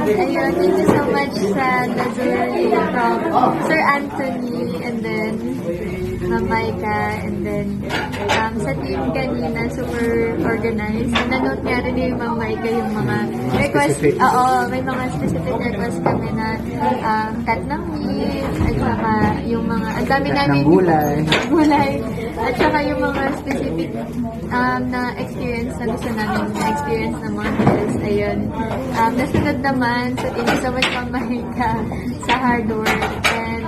Ayun, thank you so much sa Lazuri from Sir Anthony and then Ma'am Maika and then sa team kanina, super organized. Nanote nga rin yung Ma'am Maika yung mga request. Oo, may mga specific request kami na cut ng meat at saka yung mga, ang dami namin gulay at saka yung mga specific na experience na gusto namin na-experience ng mga girls. Ayun. Nasunod naman. So, thank you so much, Ma'am Maika, sa hard work. And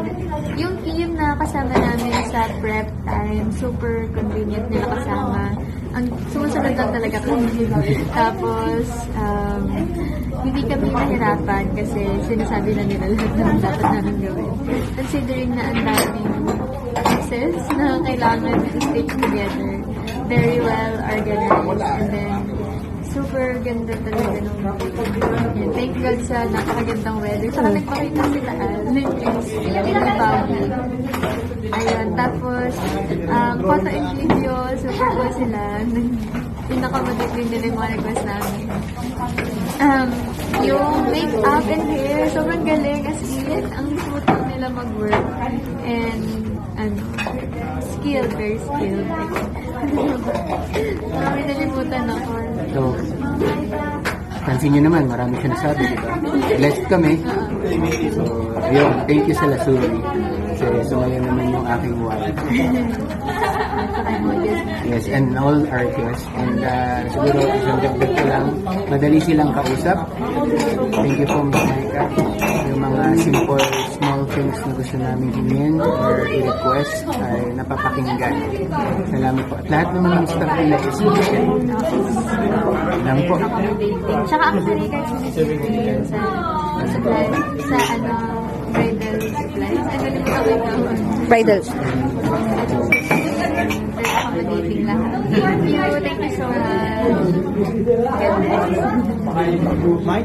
yung team na kasama namin sa prep time, super convenient nila kasama. Ang sumusunod lang talaga kami. Tapos, hindi kami nahirapan kasi sinasabi na nila lahat ng dapat namin gawin. Considering na ang daming pieces na kailangan to stitch together. Very well organized. And then, super ganda talaga nung yun. Thank God sa napakagandang weather. Saka nagpakita sila yung Bobby. Ayun. Tapos, photo and video, super cool sila. Pinakamadit din nila yung mga request namin. Yung make-up and hair, sobrang galing. As in, ang smooth nila mag-work. And, skilled, very skilled. Marami nalimutan ako. So, pansin nyo naman, marami siya nasabi, di ba? Blessed kami. So, yun, thank you sa Lazuri. Kasi sumaya naman yung aking wife. Yes, and all artists. And siguro, isang dagdag ko lang, madali silang kausap. Thank you po, Ms. Maika. Yung mga simple, small things na gusto namin hingin or i-request ay napapakinggan. Salamat po. At lahat naman ng staff nila is mission. Lang po. Tsaka actually, kahit sinisipin sa supply, sa bridal supplies. Ano naman Bridal. Very accommodating lahat. Thank you so much. God bless.